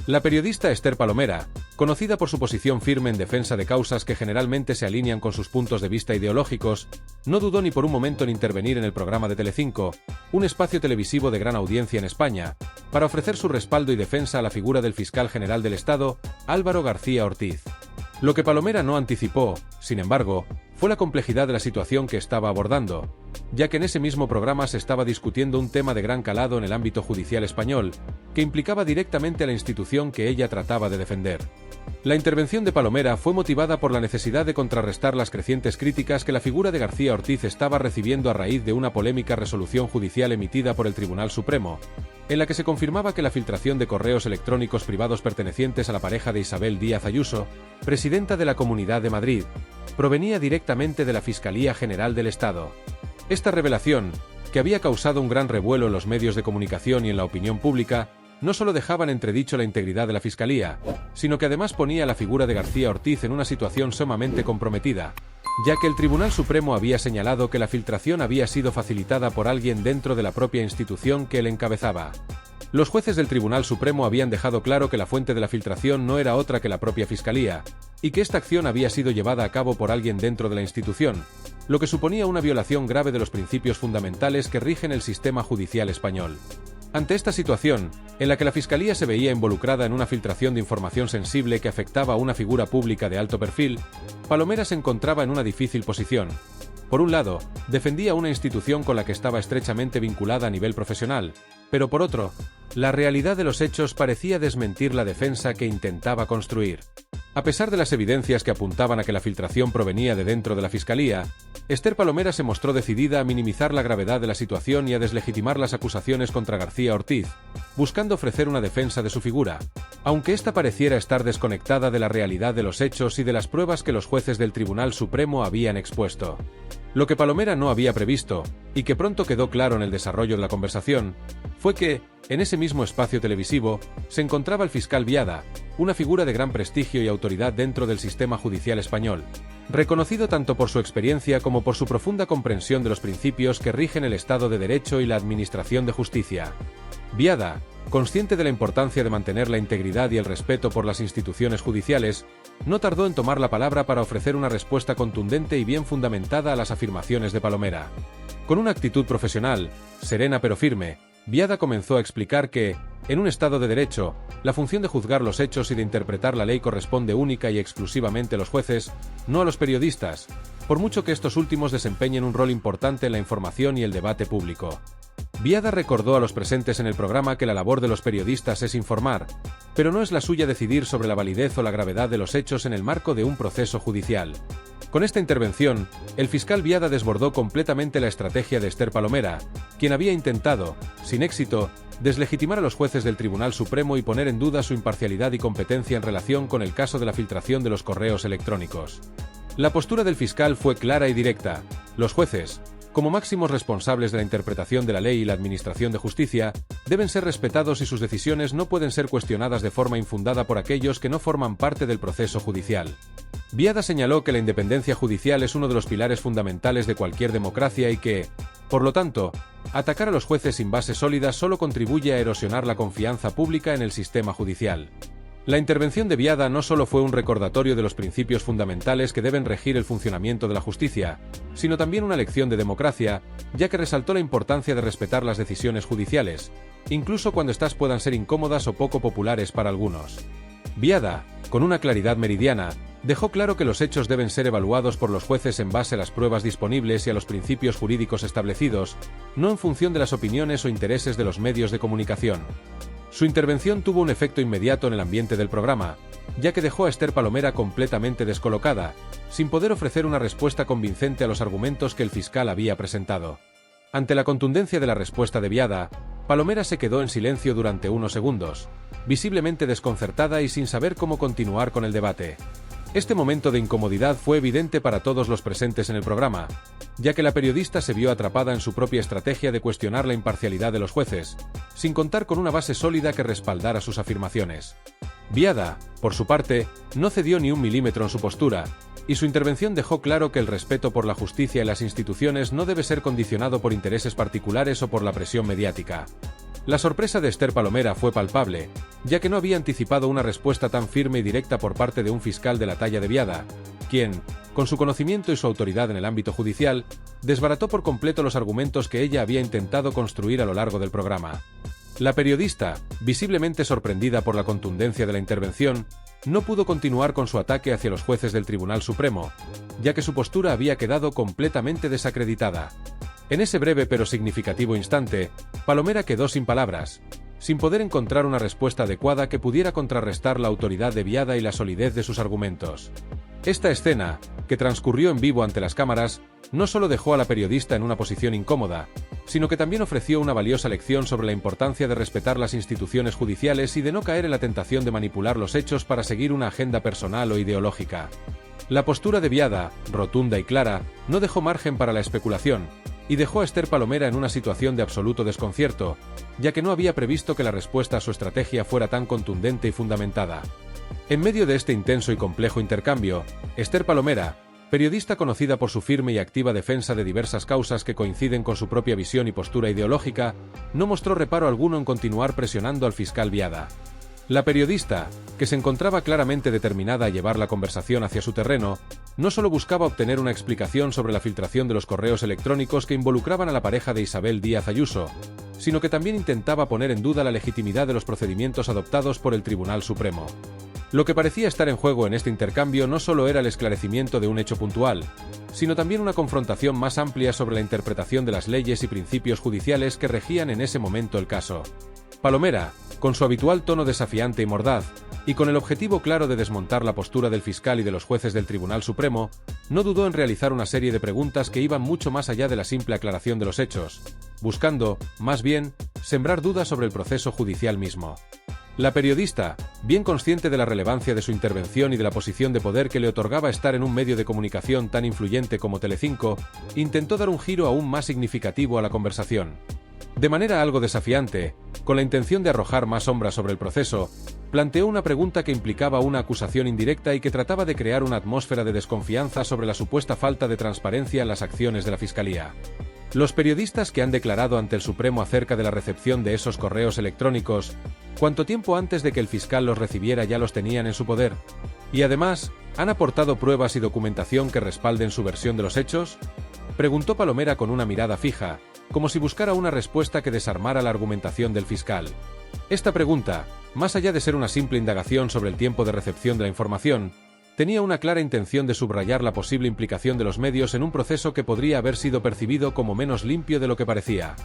La periodista Esther Palomera, conocida por su posición firme en defensa de causas que generalmente se alinean con sus puntos de vista ideológicos, no dudó ni por un momento en intervenir en el programa de Telecinco, un espacio televisivo de gran audiencia en España, para ofrecer su respaldo y defensa a la figura del fiscal general del Estado, Álvaro García Ortiz. Lo que Palomera no anticipó, sin embargo, fue la complejidad de la situación que estaba abordando, ya que en ese mismo programa se estaba discutiendo un tema de gran calado en el ámbito judicial español, que implicaba directamente a la institución que ella trataba de defender. La intervención de Palomera fue motivada por la necesidad de contrarrestar las crecientes críticas que la figura de García Ortiz estaba recibiendo a raíz de una polémica resolución judicial emitida por el Tribunal Supremo, en la que se confirmaba que la filtración de correos electrónicos privados pertenecientes a la pareja de Isabel Díaz Ayuso, presidenta de la Comunidad de Madrid, provenía directamente de la Fiscalía General del Estado. Esta revelación, que había causado un gran revuelo en los medios de comunicación y en la opinión pública, no solo dejaba en entredicho la integridad de la Fiscalía, sino que además ponía a la figura de García Ortiz en una situación sumamente comprometida, ya que el Tribunal Supremo había señalado que la filtración había sido facilitada por alguien dentro de la propia institución que él encabezaba. Los jueces del Tribunal Supremo habían dejado claro que la fuente de la filtración no era otra que la propia Fiscalía, y que esta acción había sido llevada a cabo por alguien dentro de la institución, lo que suponía una violación grave de los principios fundamentales que rigen el sistema judicial español. Ante esta situación, en la que la Fiscalía se veía involucrada en una filtración de información sensible que afectaba a una figura pública de alto perfil, Palomera se encontraba en una difícil posición. Por un lado, defendía una institución con la que estaba estrechamente vinculada a nivel profesional, pero por otro, la realidad de los hechos parecía desmentir la defensa que intentaba construir. A pesar de las evidencias que apuntaban a que la filtración provenía de dentro de la Fiscalía, Esther Palomera se mostró decidida a minimizar la gravedad de la situación y a deslegitimar las acusaciones contra García Ortiz, buscando ofrecer una defensa de su figura, aunque ésta pareciera estar desconectada de la realidad de los hechos y de las pruebas que los jueces del Tribunal Supremo habían expuesto. Lo que Palomera no había previsto, y que pronto quedó claro en el desarrollo de la conversación, fue que, en ese mismo espacio televisivo, se encontraba el fiscal Biada, una figura de gran prestigio y autoridad dentro del sistema judicial español, reconocido tanto por su experiencia como por su profunda comprensión de los principios que rigen el Estado de Derecho y la administración de justicia. Biada, consciente de la importancia de mantener la integridad y el respeto por las instituciones judiciales, no tardó en tomar la palabra para ofrecer una respuesta contundente y bien fundamentada a las afirmaciones de Palomera. Con una actitud profesional, serena pero firme, Biada comenzó a explicar que, en un Estado de Derecho, la función de juzgar los hechos y de interpretar la ley corresponde única y exclusivamente a los jueces, no a los periodistas, por mucho que estos últimos desempeñen un rol importante en la información y el debate público. Biada recordó a los presentes en el programa que la labor de los periodistas es informar, pero no es la suya decidir sobre la validez o la gravedad de los hechos en el marco de un proceso judicial. Con esta intervención, el fiscal Biada desbordó completamente la estrategia de Esther Palomera, quien había intentado, sin éxito, deslegitimar a los jueces del Tribunal Supremo y poner en duda su imparcialidad y competencia en relación con el caso de la filtración de los correos electrónicos. La postura del fiscal fue clara y directa: los jueces, como máximos responsables de la interpretación de la ley y la administración de justicia, deben ser respetados y sus decisiones no pueden ser cuestionadas de forma infundada por aquellos que no forman parte del proceso judicial. Biada señaló que la independencia judicial es uno de los pilares fundamentales de cualquier democracia y que, por lo tanto, atacar a los jueces sin bases sólidas solo contribuye a erosionar la confianza pública en el sistema judicial. La intervención de Biada no solo fue un recordatorio de los principios fundamentales que deben regir el funcionamiento de la justicia, sino también una lección de democracia, ya que resaltó la importancia de respetar las decisiones judiciales, incluso cuando éstas puedan ser incómodas o poco populares para algunos. Biada, con una claridad meridiana, dejó claro que los hechos deben ser evaluados por los jueces en base a las pruebas disponibles y a los principios jurídicos establecidos, no en función de las opiniones o intereses de los medios de comunicación. Su intervención tuvo un efecto inmediato en el ambiente del programa, ya que dejó a Esther Palomera completamente descolocada, sin poder ofrecer una respuesta convincente a los argumentos que el fiscal había presentado. Ante la contundencia de la respuesta de Biada, Palomera se quedó en silencio durante unos segundos, visiblemente desconcertada y sin saber cómo continuar con el debate. Este momento de incomodidad fue evidente para todos los presentes en el programa, ya que la periodista se vio atrapada en su propia estrategia de cuestionar la imparcialidad de los jueces, sin contar con una base sólida que respaldara sus afirmaciones. Biada, por su parte, no cedió ni un milímetro en su postura, y su intervención dejó claro que el respeto por la justicia y las instituciones no debe ser condicionado por intereses particulares o por la presión mediática. La sorpresa de Esther Palomera fue palpable, ya que no había anticipado una respuesta tan firme y directa por parte de un fiscal de la talla de Viada, quien, con su conocimiento y su autoridad en el ámbito judicial, desbarató por completo los argumentos que ella había intentado construir a lo largo del programa. La periodista, visiblemente sorprendida por la contundencia de la intervención, no pudo continuar con su ataque hacia los jueces del Tribunal Supremo, ya que su postura había quedado completamente desacreditada. En ese breve pero significativo instante, Palomera quedó sin palabras, sin poder encontrar una respuesta adecuada que pudiera contrarrestar la autoridad de Viada y la solidez de sus argumentos. Esta escena, que transcurrió en vivo ante las cámaras, no solo dejó a la periodista en una posición incómoda, sino que también ofreció una valiosa lección sobre la importancia de respetar las instituciones judiciales y de no caer en la tentación de manipular los hechos para seguir una agenda personal o ideológica. La postura de Viada, rotunda y clara, no dejó margen para la especulación, y dejó a Esther Palomera en una situación de absoluto desconcierto, ya que no había previsto que la respuesta a su estrategia fuera tan contundente y fundamentada. En medio de este intenso y complejo intercambio, Esther Palomera, periodista conocida por su firme y activa defensa de diversas causas que coinciden con su propia visión y postura ideológica, no mostró reparo alguno en continuar presionando al fiscal Viada. La periodista, que se encontraba claramente determinada a llevar la conversación hacia su terreno, no solo buscaba obtener una explicación sobre la filtración de los correos electrónicos que involucraban a la pareja de Isabel Díaz Ayuso, sino que también intentaba poner en duda la legitimidad de los procedimientos adoptados por el Tribunal Supremo. Lo que parecía estar en juego en este intercambio no solo era el esclarecimiento de un hecho puntual, sino también una confrontación más amplia sobre la interpretación de las leyes y principios judiciales que regían en ese momento el caso. Palomera, con su habitual tono desafiante y mordaz, y con el objetivo claro de desmontar la postura del fiscal y de los jueces del Tribunal Supremo, no dudó en realizar una serie de preguntas que iban mucho más allá de la simple aclaración de los hechos, buscando, más bien, sembrar dudas sobre el proceso judicial mismo. La periodista, bien consciente de la relevancia de su intervención y de la posición de poder que le otorgaba estar en un medio de comunicación tan influyente como Telecinco, intentó dar un giro aún más significativo a la conversación. De manera algo desafiante, con la intención de arrojar más sombra sobre el proceso, planteó una pregunta que implicaba una acusación indirecta y que trataba de crear una atmósfera de desconfianza sobre la supuesta falta de transparencia en las acciones de la Fiscalía. Los periodistas que han declarado ante el Supremo acerca de la recepción de esos correos electrónicos, ¿cuánto tiempo antes de que el fiscal los recibiera ya los tenían en su poder? Y además, ¿han aportado pruebas y documentación que respalden su versión de los hechos? Preguntó Palomera con una mirada fija, como si buscara una respuesta que desarmara la argumentación del fiscal. Esta pregunta, más allá de ser una simple indagación sobre el tiempo de recepción de la información, tenía una clara intención de subrayar la posible implicación de los medios en un proceso que podría haber sido percibido como menos limpio de lo que parecía.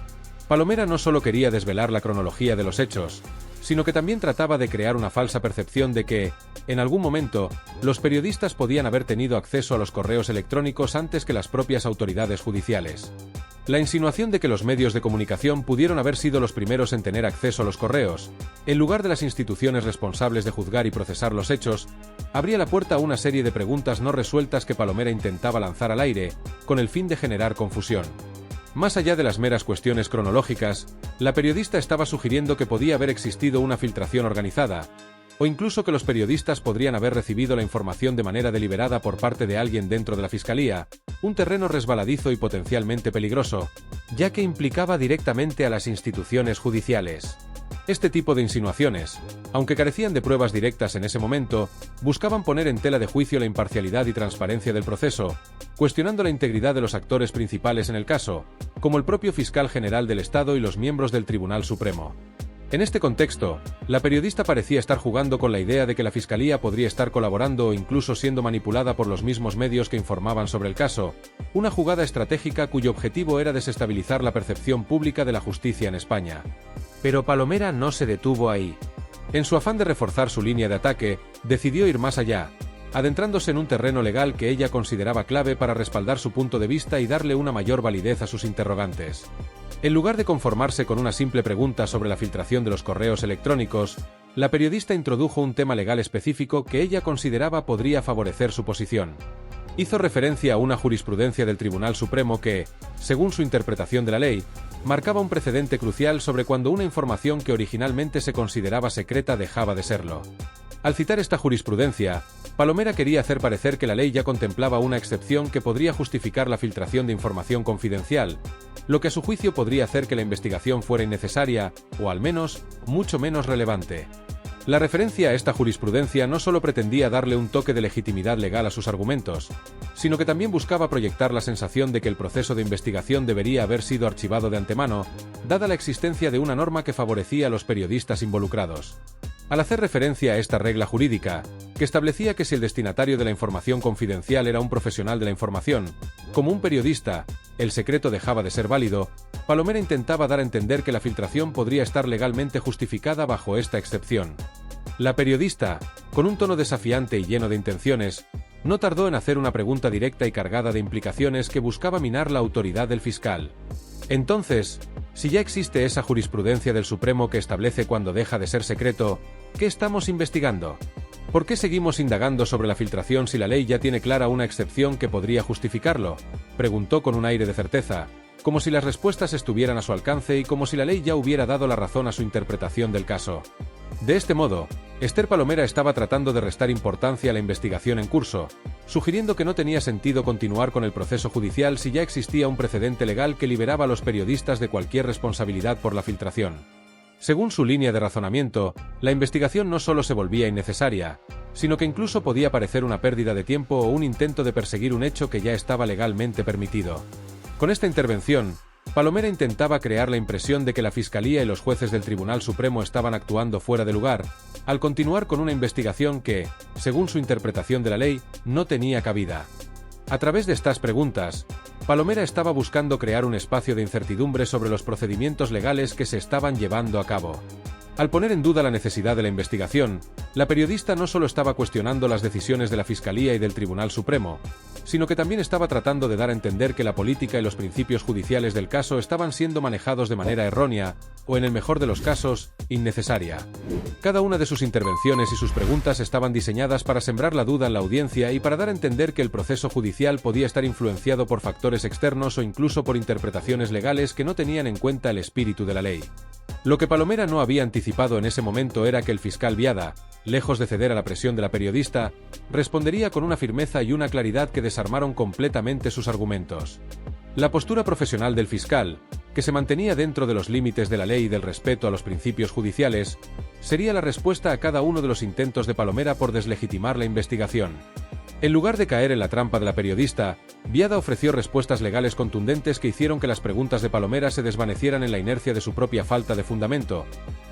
Palomera no solo quería desvelar la cronología de los hechos, sino que también trataba de crear una falsa percepción de que, en algún momento, los periodistas podían haber tenido acceso a los correos electrónicos antes que las propias autoridades judiciales. La insinuación de que los medios de comunicación pudieron haber sido los primeros en tener acceso a los correos, en lugar de las instituciones responsables de juzgar y procesar los hechos, abría la puerta a una serie de preguntas no resueltas que Palomera intentaba lanzar al aire, con el fin de generar confusión. Más allá de las meras cuestiones cronológicas, la periodista estaba sugiriendo que podía haber existido una filtración organizada, o incluso que los periodistas podrían haber recibido la información de manera deliberada por parte de alguien dentro de la Fiscalía, un terreno resbaladizo y potencialmente peligroso, ya que implicaba directamente a las instituciones judiciales. Este tipo de insinuaciones, aunque carecían de pruebas directas en ese momento, buscaban poner en tela de juicio la imparcialidad y transparencia del proceso, cuestionando la integridad de los actores principales en el caso, como el propio fiscal general del Estado y los miembros del Tribunal Supremo. En este contexto, la periodista parecía estar jugando con la idea de que la Fiscalía podría estar colaborando o incluso siendo manipulada por los mismos medios que informaban sobre el caso, una jugada estratégica cuyo objetivo era desestabilizar la percepción pública de la justicia en España. Pero Palomera no se detuvo ahí. En su afán de reforzar su línea de ataque, decidió ir más allá, adentrándose en un terreno legal que ella consideraba clave para respaldar su punto de vista y darle una mayor validez a sus interrogantes. En lugar de conformarse con una simple pregunta sobre la filtración de los correos electrónicos, la periodista introdujo un tema legal específico que ella consideraba podría favorecer su posición. Hizo referencia a una jurisprudencia del Tribunal Supremo que, según su interpretación de la ley, marcaba un precedente crucial sobre cuando una información que originalmente se consideraba secreta dejaba de serlo. Al citar esta jurisprudencia, Palomera quería hacer parecer que la ley ya contemplaba una excepción que podría justificar la filtración de información confidencial, lo que a su juicio podría hacer que la investigación fuera innecesaria, o al menos, mucho menos relevante. La referencia a esta jurisprudencia no solo pretendía darle un toque de legitimidad legal a sus argumentos, sino que también buscaba proyectar la sensación de que el proceso de investigación debería haber sido archivado de antemano, dada la existencia de una norma que favorecía a los periodistas involucrados. Al hacer referencia a esta regla jurídica, que establecía que si el destinatario de la información confidencial era un profesional de la información, como un periodista, el secreto dejaba de ser válido, Palomera intentaba dar a entender que la filtración podría estar legalmente justificada bajo esta excepción. La periodista, con un tono desafiante y lleno de intenciones, no tardó en hacer una pregunta directa y cargada de implicaciones que buscaba minar la autoridad del fiscal. Entonces, si ya existe esa jurisprudencia del Supremo que establece cuando deja de ser secreto, ¿qué estamos investigando? ¿Por qué seguimos indagando sobre la filtración si la ley ya tiene clara una excepción que podría justificarlo?, preguntó con un aire de certeza, como si las respuestas estuvieran a su alcance y como si la ley ya hubiera dado la razón a su interpretación del caso. De este modo, Esther Palomera estaba tratando de restar importancia a la investigación en curso, sugiriendo que no tenía sentido continuar con el proceso judicial si ya existía un precedente legal que liberaba a los periodistas de cualquier responsabilidad por la filtración. Según su línea de razonamiento, la investigación no solo se volvía innecesaria, sino que incluso podía parecer una pérdida de tiempo o un intento de perseguir un hecho que ya estaba legalmente permitido. Con esta intervención, Palomera intentaba crear la impresión de que la Fiscalía y los jueces del Tribunal Supremo estaban actuando fuera de lugar, al continuar con una investigación que, según su interpretación de la ley, no tenía cabida. A través de estas preguntas, Palomera estaba buscando crear un espacio de incertidumbre sobre los procedimientos legales que se estaban llevando a cabo. Al poner en duda la necesidad de la investigación, la periodista no solo estaba cuestionando las decisiones de la Fiscalía y del Tribunal Supremo, sino que también estaba tratando de dar a entender que la política y los principios judiciales del caso estaban siendo manejados de manera errónea, o en el mejor de los casos, innecesaria. Cada una de sus intervenciones y sus preguntas estaban diseñadas para sembrar la duda en la audiencia y para dar a entender que el proceso judicial podía estar influenciado por factores externos o incluso por interpretaciones legales que no tenían en cuenta el espíritu de la ley. Lo que Palomera no había anticipado en ese momento era que el fiscal Biada, lejos de ceder a la presión de la periodista, respondería con una firmeza y una claridad que desarmaron completamente sus argumentos. La postura profesional del fiscal, que se mantenía dentro de los límites de la ley y del respeto a los principios judiciales, sería la respuesta a cada uno de los intentos de Palomera por deslegitimar la investigación. En lugar de caer en la trampa de la periodista, Biada ofreció respuestas legales contundentes que hicieron que las preguntas de Palomera se desvanecieran en la inercia de su propia falta de fundamento,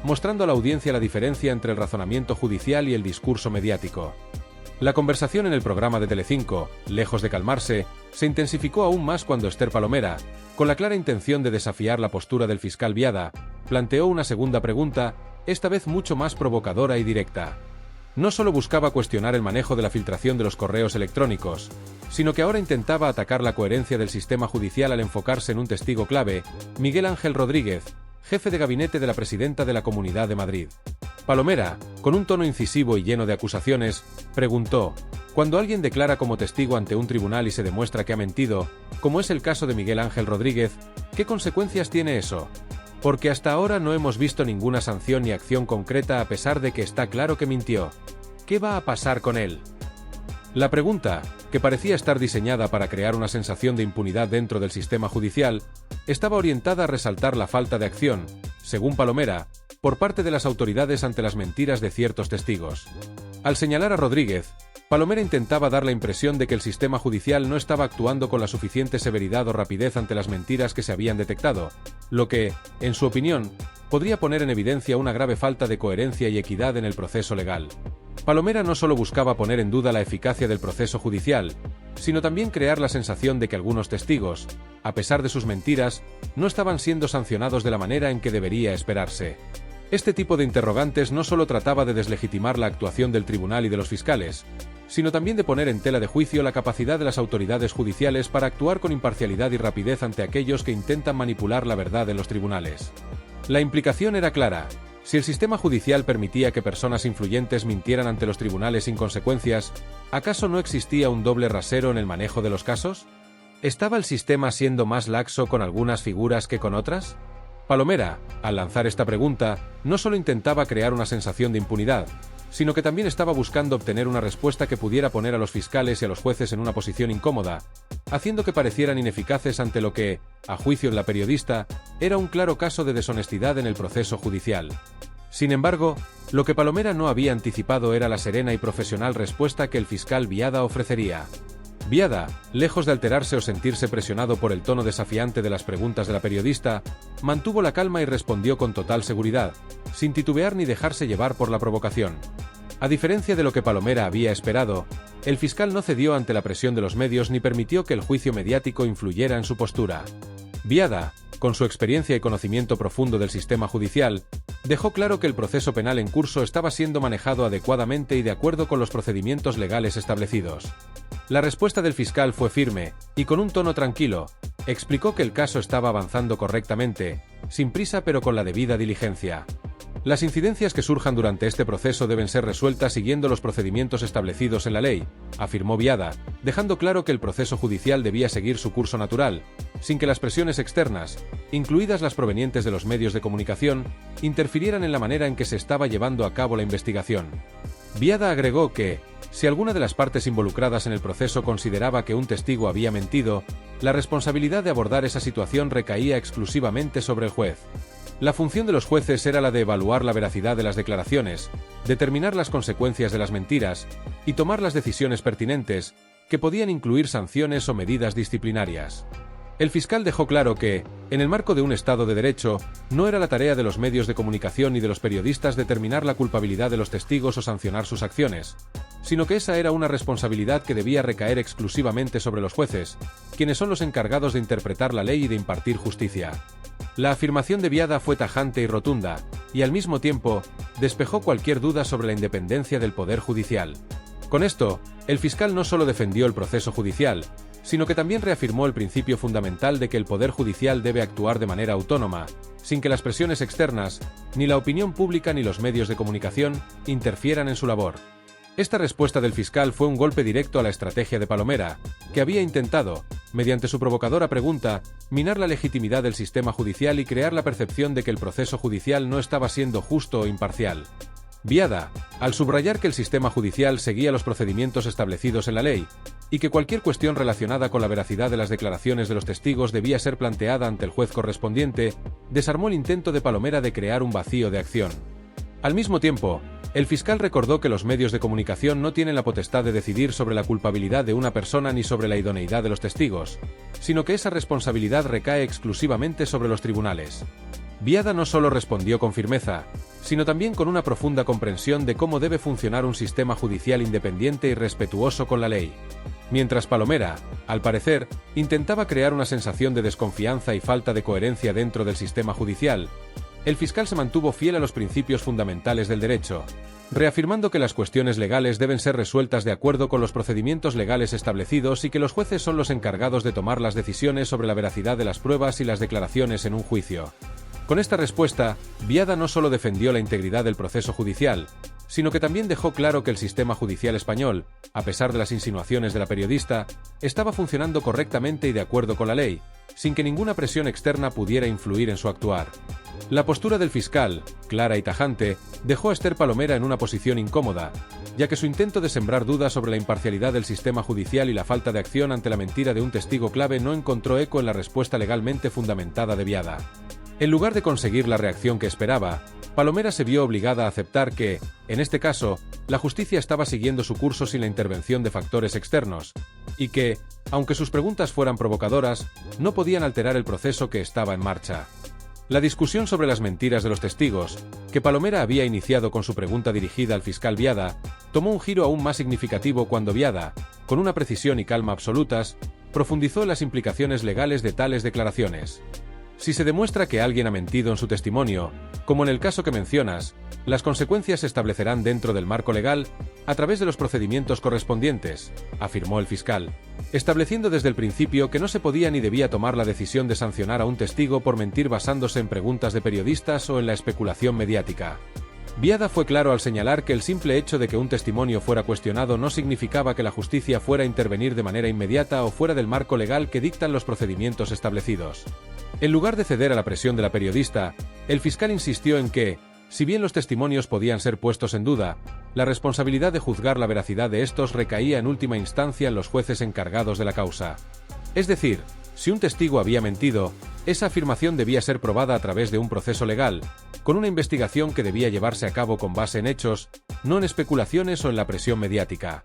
mostrando a la audiencia la diferencia entre el razonamiento judicial y el discurso mediático. La conversación en el programa de Telecinco, lejos de calmarse, se intensificó aún más cuando Esther Palomera, con la clara intención de desafiar la postura del fiscal Biada, planteó una segunda pregunta, esta vez mucho más provocadora y directa. No solo buscaba cuestionar el manejo de la filtración de los correos electrónicos, sino que ahora intentaba atacar la coherencia del sistema judicial al enfocarse en un testigo clave, Miguel Ángel Rodríguez, jefe de gabinete de la presidenta de la Comunidad de Madrid. Palomera, con un tono incisivo y lleno de acusaciones, preguntó: cuando alguien declara como testigo ante un tribunal y se demuestra que ha mentido, como es el caso de Miguel Ángel Rodríguez, ¿qué consecuencias tiene eso? Porque hasta ahora no hemos visto ninguna sanción ni acción concreta a pesar de que está claro que mintió. ¿Qué va a pasar con él? La pregunta, que parecía estar diseñada para crear una sensación de impunidad dentro del sistema judicial, estaba orientada a resaltar la falta de acción, según Palomera, por parte de las autoridades ante las mentiras de ciertos testigos. Al señalar a Rodríguez, Palomera intentaba dar la impresión de que el sistema judicial no estaba actuando con la suficiente severidad o rapidez ante las mentiras que se habían detectado, lo que, en su opinión, podría poner en evidencia una grave falta de coherencia y equidad en el proceso legal. Palomera no solo buscaba poner en duda la eficacia del proceso judicial, sino también crear la sensación de que algunos testigos, a pesar de sus mentiras, no estaban siendo sancionados de la manera en que debería esperarse. Este tipo de interrogantes no solo trataba de deslegitimar la actuación del tribunal y de los fiscales, sino también de poner en tela de juicio la capacidad de las autoridades judiciales para actuar con imparcialidad y rapidez ante aquellos que intentan manipular la verdad en los tribunales. La implicación era clara: si el sistema judicial permitía que personas influyentes mintieran ante los tribunales sin consecuencias, ¿acaso no existía un doble rasero en el manejo de los casos? ¿Estaba el sistema siendo más laxo con algunas figuras que con otras? Palomera, al lanzar esta pregunta, no solo intentaba crear una sensación de impunidad, sino que también estaba buscando obtener una respuesta que pudiera poner a los fiscales y a los jueces en una posición incómoda, haciendo que parecieran ineficaces ante lo que, a juicio de la periodista, era un claro caso de deshonestidad en el proceso judicial. Sin embargo, lo que Palomera no había anticipado era la serena y profesional respuesta que el fiscal Biada ofrecería. Biada, lejos de alterarse o sentirse presionado por el tono desafiante de las preguntas de la periodista, mantuvo la calma y respondió con total seguridad, sin titubear ni dejarse llevar por la provocación. A diferencia de lo que Palomera había esperado, el fiscal no cedió ante la presión de los medios ni permitió que el juicio mediático influyera en su postura. Biada, con su experiencia y conocimiento profundo del sistema judicial, dejó claro que el proceso penal en curso estaba siendo manejado adecuadamente y de acuerdo con los procedimientos legales establecidos. La respuesta del fiscal fue firme, y con un tono tranquilo, explicó que el caso estaba avanzando correctamente, sin prisa pero con la debida diligencia. Las incidencias que surjan durante este proceso deben ser resueltas siguiendo los procedimientos establecidos en la ley, afirmó Biada, dejando claro que el proceso judicial debía seguir su curso natural, sin que las presiones externas, incluidas las provenientes de los medios de comunicación, interfirieran en la manera en que se estaba llevando a cabo la investigación. Biada agregó que, si alguna de las partes involucradas en el proceso consideraba que un testigo había mentido, la responsabilidad de abordar esa situación recaía exclusivamente sobre el juez. La función de los jueces era la de evaluar la veracidad de las declaraciones, determinar las consecuencias de las mentiras y tomar las decisiones pertinentes, que podían incluir sanciones o medidas disciplinarias. El fiscal dejó claro que, en el marco de un Estado de Derecho, no era la tarea de los medios de comunicación ni de los periodistas determinar la culpabilidad de los testigos o sancionar sus acciones, sino que esa era una responsabilidad que debía recaer exclusivamente sobre los jueces, quienes son los encargados de interpretar la ley y de impartir justicia. La afirmación de Biada fue tajante y rotunda, y al mismo tiempo, despejó cualquier duda sobre la independencia del Poder Judicial. Con esto, el fiscal no solo defendió el proceso judicial, sino que también reafirmó el principio fundamental de que el Poder Judicial debe actuar de manera autónoma, sin que las presiones externas, ni la opinión pública ni los medios de comunicación, interfieran en su labor. Esta respuesta del fiscal fue un golpe directo a la estrategia de Palomera, que había intentado, mediante su provocadora pregunta, minar la legitimidad del sistema judicial y crear la percepción de que el proceso judicial no estaba siendo justo o imparcial. Biada, al subrayar que el sistema judicial seguía los procedimientos establecidos en la ley, y que cualquier cuestión relacionada con la veracidad de las declaraciones de los testigos debía ser planteada ante el juez correspondiente, desarmó el intento de Palomera de crear un vacío de acción. Al mismo tiempo, el fiscal recordó que los medios de comunicación no tienen la potestad de decidir sobre la culpabilidad de una persona ni sobre la idoneidad de los testigos, sino que esa responsabilidad recae exclusivamente sobre los tribunales. Biada no solo respondió con firmeza, sino también con una profunda comprensión de cómo debe funcionar un sistema judicial independiente y respetuoso con la ley. Mientras Palomera, al parecer, intentaba crear una sensación de desconfianza y falta de coherencia dentro del sistema judicial, el fiscal se mantuvo fiel a los principios fundamentales del derecho, reafirmando que las cuestiones legales deben ser resueltas de acuerdo con los procedimientos legales establecidos y que los jueces son los encargados de tomar las decisiones sobre la veracidad de las pruebas y las declaraciones en un juicio. Con esta respuesta, Biada no solo defendió la integridad del proceso judicial, sino que también dejó claro que el sistema judicial español, a pesar de las insinuaciones de la periodista, estaba funcionando correctamente y de acuerdo con la ley, sin que ninguna presión externa pudiera influir en su actuar. La postura del fiscal, clara y tajante, dejó a Esther Palomera en una posición incómoda, ya que su intento de sembrar dudas sobre la imparcialidad del sistema judicial y la falta de acción ante la mentira de un testigo clave no encontró eco en la respuesta legalmente fundamentada de Biada. En lugar de conseguir la reacción que esperaba, Palomera se vio obligada a aceptar que, en este caso, la justicia estaba siguiendo su curso sin la intervención de factores externos, y que, aunque sus preguntas fueran provocadoras, no podían alterar el proceso que estaba en marcha. La discusión sobre las mentiras de los testigos, que Palomera había iniciado con su pregunta dirigida al fiscal Biada, tomó un giro aún más significativo cuando Biada, con una precisión y calma absolutas, profundizó en las implicaciones legales de tales declaraciones. Si se demuestra que alguien ha mentido en su testimonio, como en el caso que mencionas, las consecuencias se establecerán dentro del marco legal, a través de los procedimientos correspondientes, afirmó el fiscal, estableciendo desde el principio que no se podía ni debía tomar la decisión de sancionar a un testigo por mentir basándose en preguntas de periodistas o en la especulación mediática. Biada fue claro al señalar que el simple hecho de que un testimonio fuera cuestionado no significaba que la justicia fuera a intervenir de manera inmediata o fuera del marco legal que dictan los procedimientos establecidos. En lugar de ceder a la presión de la periodista, el fiscal insistió en que, Si bien los testimonios podían ser puestos en duda, la responsabilidad de juzgar la veracidad de estos recaía en última instancia en los jueces encargados de la causa. Es decir, si un testigo había mentido, esa afirmación debía ser probada a través de un proceso legal, con una investigación que debía llevarse a cabo con base en hechos, no en especulaciones o en la presión mediática.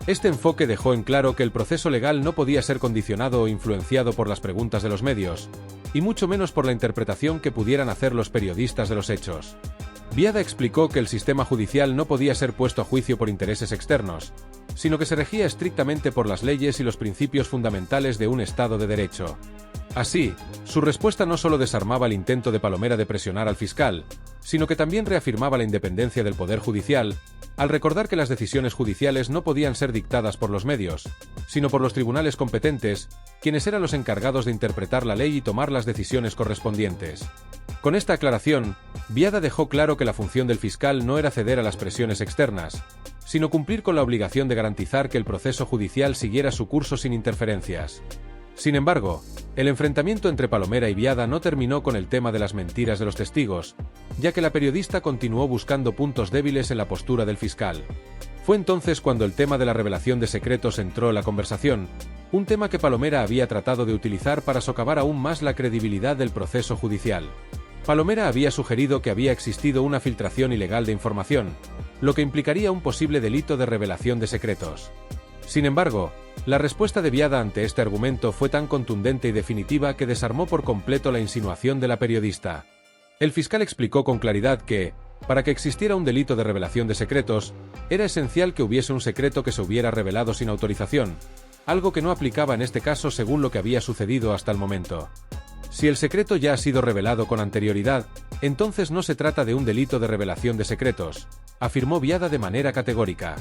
Este enfoque dejó en claro que el proceso legal no podía ser condicionado o influenciado por las preguntas de los medios, y mucho menos por la interpretación que pudieran hacer los periodistas de los hechos. Biada explicó que el sistema judicial no podía ser puesto a juicio por intereses externos, sino que se regía estrictamente por las leyes y los principios fundamentales de un Estado de Derecho. Así, su respuesta no solo desarmaba el intento de Palomera de presionar al fiscal, sino que también reafirmaba la independencia del Poder Judicial, al recordar que las decisiones judiciales no podían ser dictadas por los medios, sino por los tribunales competentes, quienes eran los encargados de interpretar la ley y tomar las decisiones correspondientes. Con esta aclaración, Biada dejó claro que la función del fiscal no era ceder a las presiones externas, sino cumplir con la obligación de garantizar que el proceso judicial siguiera su curso sin interferencias. Sin embargo, el enfrentamiento entre Palomera y Biada no terminó con el tema de las mentiras de los testigos, ya que la periodista continuó buscando puntos débiles en la postura del fiscal. Fue entonces cuando el tema de la revelación de secretos entró en la conversación, un tema que Palomera había tratado de utilizar para socavar aún más la credibilidad del proceso judicial. Palomera había sugerido que había existido una filtración ilegal de información, lo que implicaría un posible delito de revelación de secretos. Sin embargo, la respuesta de Biada ante este argumento fue tan contundente y definitiva que desarmó por completo la insinuación de la periodista. El fiscal explicó con claridad que, para que existiera un delito de revelación de secretos, era esencial que hubiese un secreto que se hubiera revelado sin autorización, algo que no aplicaba en este caso según lo que había sucedido hasta el momento. Si el secreto ya ha sido revelado con anterioridad, entonces no se trata de un delito de revelación de secretos, afirmó Biada de manera categórica.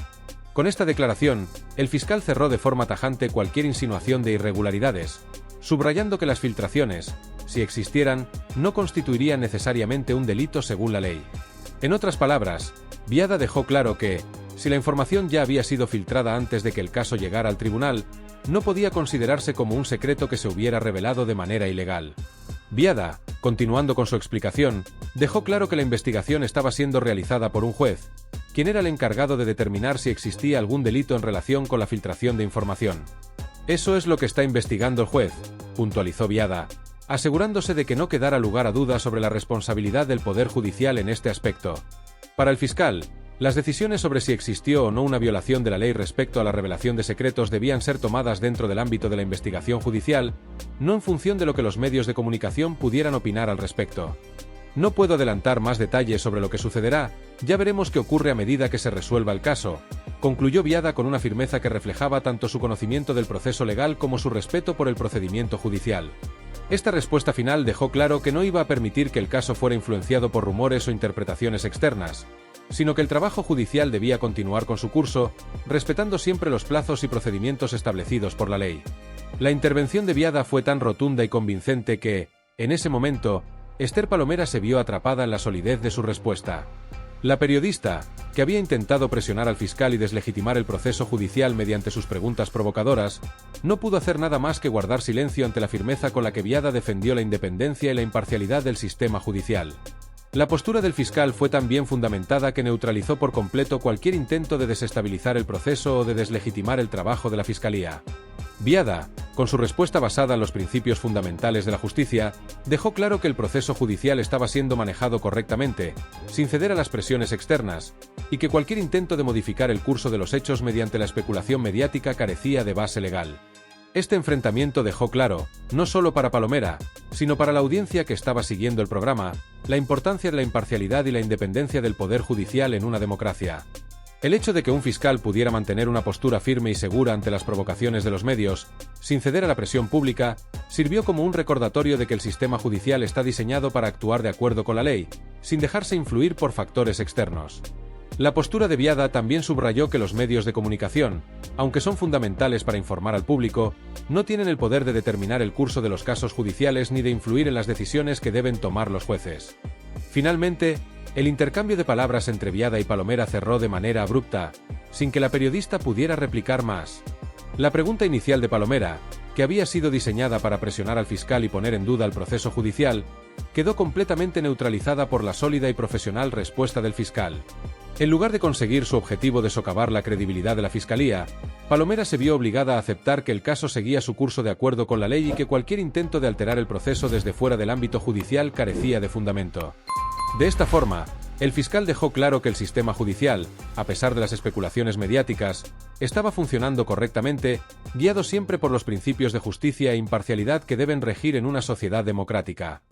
Con esta declaración, el fiscal cerró de forma tajante cualquier insinuación de irregularidades, subrayando que las filtraciones, si existieran, no constituirían necesariamente un delito según la ley. En otras palabras, Biada dejó claro que, si la información ya había sido filtrada antes de que el caso llegara al tribunal, no podía considerarse como un secreto que se hubiera revelado de manera ilegal. Biada, continuando con su explicación, dejó claro que la investigación estaba siendo realizada por un juez, quien era el encargado de determinar si existía algún delito en relación con la filtración de información. Eso es lo que está investigando el juez, puntualizó Biada, asegurándose de que no quedara lugar a dudas sobre la responsabilidad del Poder Judicial en este aspecto. Para el fiscal, las decisiones sobre si existió o no una violación de la ley respecto a la revelación de secretos debían ser tomadas dentro del ámbito de la investigación judicial, no en función de lo que los medios de comunicación pudieran opinar al respecto. No puedo adelantar más detalles sobre lo que sucederá, ya veremos qué ocurre a medida que se resuelva el caso, concluyó Biada con una firmeza que reflejaba tanto su conocimiento del proceso legal como su respeto por el procedimiento judicial. Esta respuesta final dejó claro que no iba a permitir que el caso fuera influenciado por rumores o interpretaciones externas, sino que el trabajo judicial debía continuar con su curso, respetando siempre los plazos y procedimientos establecidos por la ley. La intervención de Biada fue tan rotunda y convincente que, en ese momento, Esther Palomera se vio atrapada en la solidez de su respuesta. La periodista, que había intentado presionar al fiscal y deslegitimar el proceso judicial mediante sus preguntas provocadoras, no pudo hacer nada más que guardar silencio ante la firmeza con la que Biada defendió la independencia y la imparcialidad del sistema judicial. La postura del fiscal fue tan bien fundamentada que neutralizó por completo cualquier intento de desestabilizar el proceso o de deslegitimar el trabajo de la fiscalía. Biada, con su respuesta basada en los principios fundamentales de la justicia, dejó claro que el proceso judicial estaba siendo manejado correctamente, sin ceder a las presiones externas, y que cualquier intento de modificar el curso de los hechos mediante la especulación mediática carecía de base legal. Este enfrentamiento dejó claro, no solo para Palomera, sino para la audiencia que estaba siguiendo el programa, la importancia de la imparcialidad y la independencia del Poder Judicial en una democracia. El hecho de que un fiscal pudiera mantener una postura firme y segura ante las provocaciones de los medios, sin ceder a la presión pública, sirvió como un recordatorio de que el sistema judicial está diseñado para actuar de acuerdo con la ley, sin dejarse influir por factores externos. La postura de Biada también subrayó que los medios de comunicación, aunque son fundamentales para informar al público, no tienen el poder de determinar el curso de los casos judiciales ni de influir en las decisiones que deben tomar los jueces. Finalmente, el intercambio de palabras entre Biada y Palomera cerró de manera abrupta, sin que la periodista pudiera replicar más. La pregunta inicial de Palomera, que había sido diseñada para presionar al fiscal y poner en duda el proceso judicial, quedó completamente neutralizada por la sólida y profesional respuesta del fiscal. En lugar de conseguir su objetivo de socavar la credibilidad de la Fiscalía, Palomera se vio obligada a aceptar que el caso seguía su curso de acuerdo con la ley y que cualquier intento de alterar el proceso desde fuera del ámbito judicial carecía de fundamento. De esta forma, el fiscal dejó claro que el sistema judicial, a pesar de las especulaciones mediáticas, estaba funcionando correctamente, guiado siempre por los principios de justicia e imparcialidad que deben regir en una sociedad democrática.